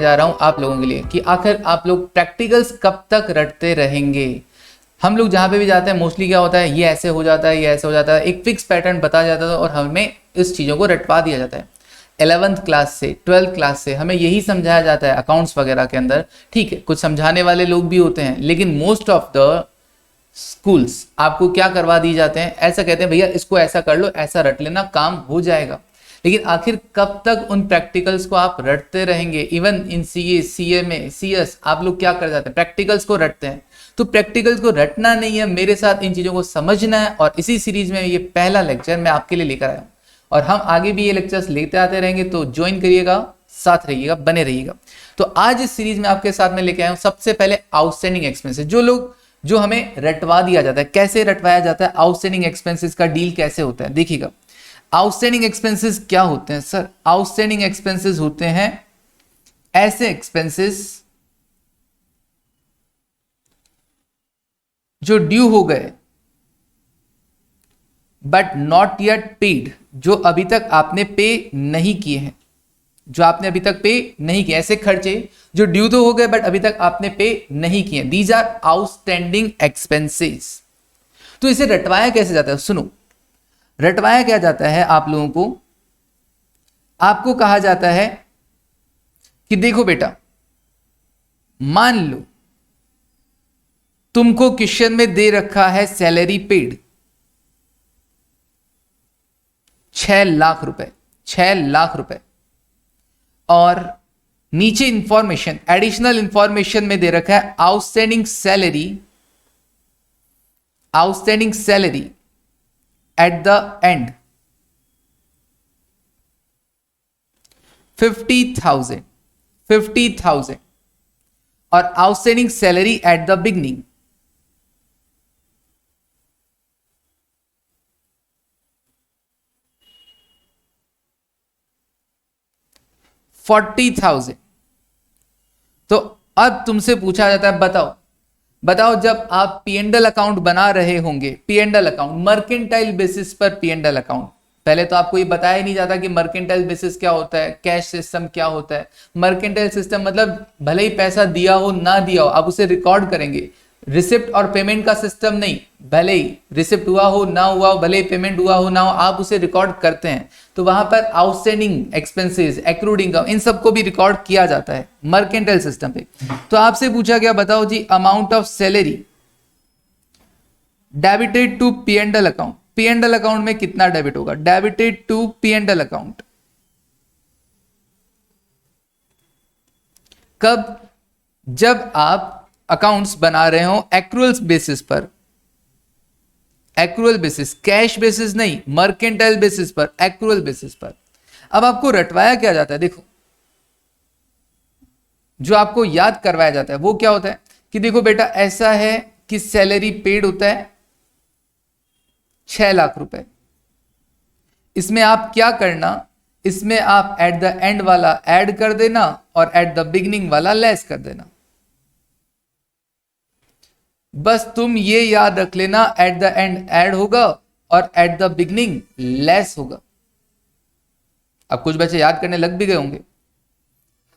जा रहा हूं आप लोगों के लिए कि आखिर आप लोग प्रैक्टिकल्स कब तक रटते रहेंगे। हम लोग जहाँ पे भी जाते हैं मोस्टली क्या होता है, ये ऐसे हो जाता है, ये ऐसे हो जाता है, एक फिक्स पैटर्न बताया जाता है और हमें इस चीज़ों को रटवा दिया जाता है। 11th क्लास से 12th क्लास से हमें यही समझाया जाता है अकाउंट्स वगैरह के अंदर। ठीक है, कुछ समझाने वाले लोग भी होते हैं, लेकिन मोस्ट ऑफ द स्कूल्स आपको क्या करवा दी जाते हैं, ऐसा कहते हैं भैया इसको ऐसा कर लो, ऐसा रट लेना, काम हो जाएगा। लेकिन आखिर कब तक उन प्रैक्टिकल्स को आप रटते रहेंगे। Even in CA, CMA, CS आप लोग क्या कर जाते हैं, प्रैक्टिकल्स को रटते हैं। तो प्रैक्टिकल्स को रटना नहीं है, मेरे साथ इन चीज़ों को समझना है। और इसी सीरीज में ये पहला लेक्चर मैं आपके लिए लेकर आया हूँ और हम आगे भी ये लेक्चर्स लेते आते रहेंगे। तो ज्वाइन करिएगा, साथ रहिएगा, बने रहिएगा। तो आज इस सीरीज में आपके साथ में लेके आया हूँ सबसे पहले आउटस्टैंडिंग एक्सपेंसेस। जो हमें रटवा दिया जाता है, कैसे रटवाया जाता है, आउटस्टैंडिंग एक्सपेंसेस का डील कैसे होता है। देखिएगा आउटस्टैंडिंग एक्सपेंसेस क्या होते हैं सर। आउटस्टैंडिंग एक्सपेंसेस होते हैं ऐसे एक्सपेंसेस जो ड्यू हो गए बट नॉट येट पेड, जो अभी तक आपने पे नहीं किए हैं, जो आपने अभी तक पे नहीं किए। ऐसे खर्चे जो ड्यू तो हो गए बट अभी तक आपने पे नहीं किए, दीज आर आउटस्टैंडिंग एक्सपेंसेस। तो इसे रटवाया कैसे जाता है, सुनो। रटवाया क्या जाता है आप लोगों को, आपको कहा जाता है कि देखो बेटा, मान लो तुमको क्वेश्चन में दे रखा है सैलरी पेड 6 लाख रुपए, 6 लाख रुपए, और नीचे इंफॉर्मेशन, एडिशनल इंफॉर्मेशन में दे रखा है outstanding salary, outstanding salary at the end 50,000, 50,000, और outstanding salary at the beginning 40,000। तो अब तुमसे पूछा जाता है, बताओ जब आप P&L अकाउंट बना रहे होंगे, P&L अकाउंट मर्केंटाइल बेसिस पर, P&L अकाउंट, पहले तो आपको ये बताया ही नहीं जाता कि मर्केंटाइल बेसिस क्या होता है, कैश सिस्टम क्या होता है। मर्केंटाइल सिस्टम मतलब भले ही पैसा दिया हो ना दिया हो, आप उसे रिकॉर्ड करेंगे। रिसिप्ट और पेमेंट का सिस्टम नहीं, भले ही रिसिप्ट हुआ हो ना हुआ हो, भले ही पेमेंट हुआ हो ना हो, आप उसे रिकॉर्ड करते हैं। तो वहां पर आउटस्टैंडिंग एक्सपेंसेस, एक्रूड इनकम, इन सबको भी रिकॉर्ड किया जाता है मर्केंटाइल सिस्टम पे। तो आपसे पूछा गया, बताओ जी, amount of salary debited to P&L account, P&L account में कितना डेबिट होगा, डेबिटेड टू P&L अकाउंट। कब, जब आप अकाउंट्स बना रहे हो एक्रूअल्स बेसिस पर, एक्रूअल बेसिस, कैश बेसिस नहीं, मर्केंटाइल बेसिस पर, एक्रूअल बेसिस पर। अब आपको रटवाया क्या जाता है, देखो जो आपको याद करवाया जाता है वो क्या होता है कि देखो बेटा, ऐसा है कि सैलरी पेड होता है 6 लाख रुपए। इसमें आप क्या करना, इसमें आप एट द एंड वाला ऐड कर देना और एट द बिगिनिंग वाला लेस कर देना। बस तुम ये याद रख लेना, एट द एंड ऐड होगा और एट द बिगिनिंग लेस होगा। अब कुछ बच्चे याद करने लग भी गए होंगे,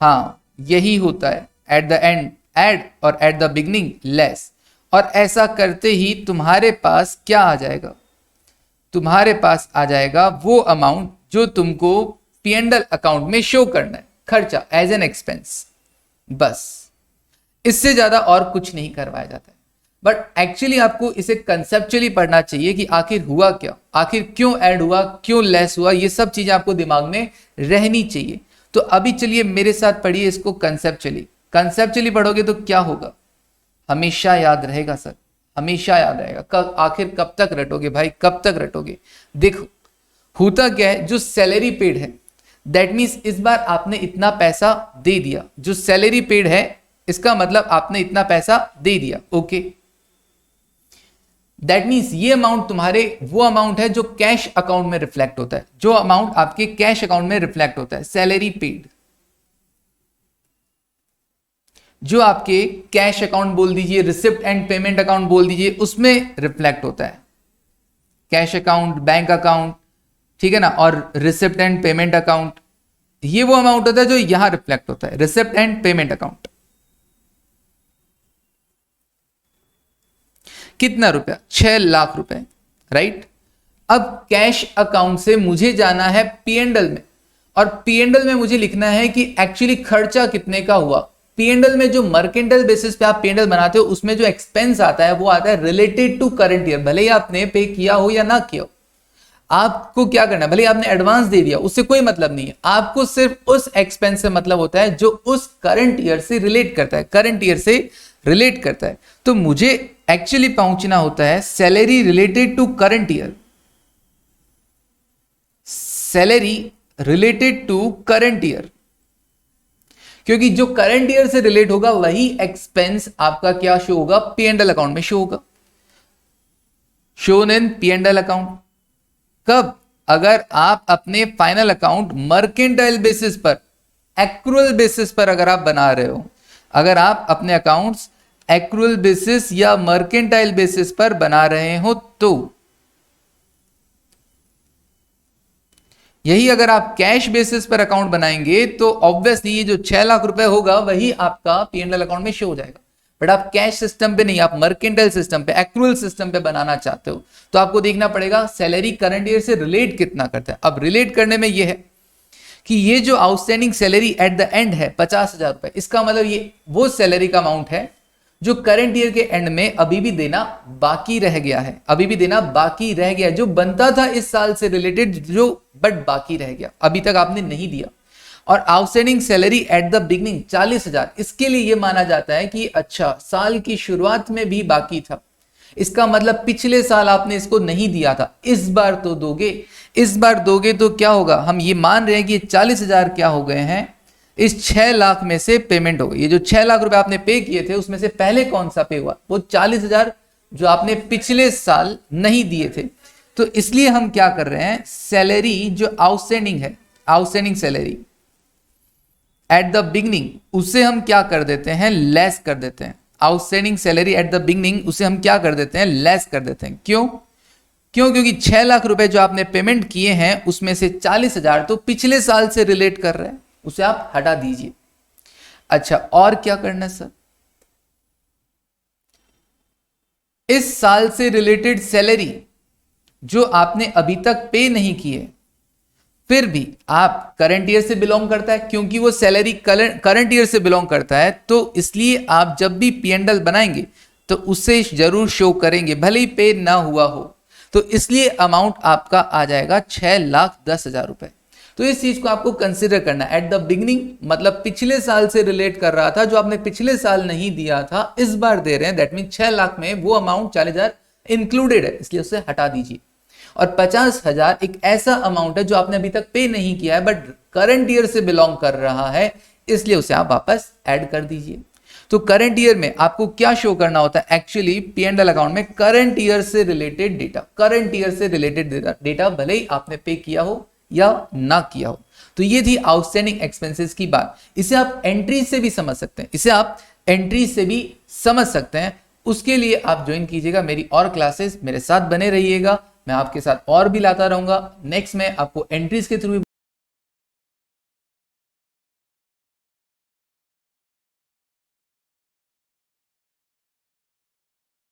हाँ यही होता है, एट द एंड ऐड और एट द बिगिनिंग लेस। और ऐसा करते ही तुम्हारे पास क्या आ जाएगा, तुम्हारे पास आ जाएगा वो अमाउंट जो तुमको P&L अकाउंट में शो करना है, खर्चा एज एन एक्सपेंस। बस इससे ज्यादा और कुछ नहीं करवाया जाता है। बट एक्चुअली आपको इसे कंसेप्चुअली पढ़ना चाहिए कि आखिर हुआ क्या, आखिर क्यों ऐड हुआ, क्यों लेस हुआ, ये सब चीजें आपको दिमाग में रहनी चाहिए। तो अभी चलिए मेरे साथ पढ़िए इसको कंसेप्चुअली। कंसेप्चुअली पढ़ोगे तो क्या होगा, हमेशा याद रहेगा सर, हमेशा याद रहेगा। कब, आखिर कब तक रटोगे भाई, कब तक रटोगे। देखो होता क्या है, जो सैलरी पेड है दैट मीन्स इस बार आपने इतना पैसा दे दिया। जो सैलरी पेड है इसका मतलब आपने इतना पैसा दे दिया, ओके। दैट मीन्स ये अमाउंट तुम्हारे, वो अमाउंट है जो कैश अकाउंट में रिफ्लेक्ट होता है, जो अमाउंट आपके कैश अकाउंट में रिफ्लेक्ट होता है, सैलरी पेड। जो आपके कैश अकाउंट बोल दीजिए, रिसिप्ट एंड पेमेंट अकाउंट बोल दीजिए, उसमें रिफ्लेक्ट होता है कैश अकाउंट, बैंक अकाउंट, ठीक है ना, और रिसिप्ट एंड पेमेंट अकाउंट, ये वो अमाउंट होता है जो यहां रिफ्लेक्ट होता है, रिसिप्ट एंड पेमेंट अकाउंट। कितना रुपया? 6 लाख रुपए, राइट। अब कैश अकाउंट से मुझे जाना है पीएनडल में, और पीएनडल में मुझे लिखना है कि एक्चुअली खर्चा कितने का हुआ। पीएनडल में जो मर्केंटाइल बेसिस पे आप पीएनडल बनाते हो उसमें जो एक्सपेंस आता है वो आता है रिलेटेड टू करंट ईयर, भले ही आपने पे किया हो या ना किया हो। आपको क्या करना है, भले ही आपने एडवांस दे दिया उससे कोई मतलब नहीं है, आपको सिर्फ उस एक्सपेंस से मतलब होता है जो उस करंट ईयर से रिलेट करता है, करंट ईयर से रिलेट करता है। तो मुझे एक्चुअली पहुंचना होता है salary related to current year, salary related to current year, क्योंकि जो करंट ईयर से रिलेट होगा वही एक्सपेंस आपका क्या शो होगा, पीएनडल अकाउंट में शो होगा, शोन इन पीएनडल अकाउंट। कब? अगर आप अपने फाइनल अकाउंट मर्केंटाइल बेसिस पर, एक्रूअल बेसिस पर अगर आप बना रहे हो, अगर आप अपने अकाउंट्स एक्रूअल बेसिस या मर्केंटाइल बेसिस पर बना रहे हो तो। यही अगर आप कैश बेसिस पर अकाउंट बनाएंगे तो ऑब्वियसली ये जो 6 लाख रुपए होगा वही आपका पीएनएल अकाउंट में शो हो जाएगा। बट आप कैश सिस्टम पे नहीं, आप मर्केंटाइल सिस्टम पे, एक्रूअल सिस्टम पे बनाना चाहते हो तो आपको देखना पड़ेगा सैलरी करंट ईयर से रिलेट कितना करता है। अब रिलेट करने में ये है कि ये जो outstanding salary at the end है 50,000 रुपए, इसका मतलब ये वो सैलरी का अमाउंट है जो करंट ईयर के एंड में अभी भी देना बाकी रह गया है, अभी भी देना बाकी रह गया, जो बनता था इस साल से रिलेटेड, जो बट बाकी रह गया, अभी तक आपने नहीं दिया। और outstanding salary at the beginning 40,000, इसके लिए यह माना जाता है कि अच्छा साल की शुरुआत में भी बाकी था, इसका मतलब पिछले साल आपने इसको नहीं दिया था, इस बार तो दोगे। इस बार दोगे तो क्या होगा, हम ये मान रहे हैं कि 40,000 क्या हो गए हैं, इस 6 लाख में से पेमेंट हो गई। ये जो 6 लाख रुपए आपने पे किए थे उसमें से पहले कौन सा पे हुआ, वो 40,000 जो आपने पिछले साल नहीं दिए थे। तो इसलिए हम क्या कर रहे हैं, सैलरी जो आउटस्टैंडिंग है, outstanding salary at the beginning, उसे हम क्या कर देते हैं, लेस कर देते हैं। Outstanding salary at the beginning उसे हम क्या कर देते हैं, लेस कर देते हैं। क्यों? क्योंकि 6 लाख रुपए जो आपने पेमेंट किए हैं उसमें से 40,000 तो पिछले साल से रिलेट कर रहे हैं, उसे आप हटा दीजिए। अच्छा, और क्या करना है सर, इस साल से रिलेटेड सैलरी जो आपने अभी तक पे नहीं की है, फिर भी आप करंट ईयर से बिलोंग करता है, क्योंकि वो सैलरी करंट ईयर से बिलोंग करता है, तो इसलिए आप जब भी पीएनडल बनाएंगे तो उसे जरूर शो करेंगे, भले ही पे ना हुआ हो। तो इसलिए अमाउंट आपका आ जाएगा 6,10,000 रुपए। तो इस चीज को आपको कंसिडर करना है। एट द बिगनिंग मतलब पिछले साल से रिलेट कर रहा था, जो आपने पिछले साल नहीं दिया था इस बार दे रहे हैं, दैट मीन 6 लाख में वो अमाउंट 40,000 इंक्लूडेड है, इसलिए उसे हटा दीजिए। और 50,000 एक ऐसा अमाउंट है जो आपने अभी तक पे नहीं किया है बट करंट ईयर से बिलोंग कर रहा है, इसलिए उसे आप वापस ऐड कर दीजिए। तो करंट ईयर में आपको क्या शो करना होता है, एक्चुअली पीएनएल अकाउंट में करंट ईयर से रिलेटेड डेटा, करंट ईयर से रिलेटेड डेटा, भले ही आपने पे किया हो या ना किया हो। तो ये थी आउटस्टैंडिंग एक्सपेंसेस की बात। इसे आप एंट्री से भी समझ सकते हैं, इसे आप एंट्री से भी समझ सकते हैं। उसके लिए आप ज्वाइन कीजिएगा मेरी और क्लासेस, मेरे साथ बने रहिएगा, मैं आपके साथ और भी लाता रहूंगा। नेक्स्ट में आपको एंट्रीज के थ्रू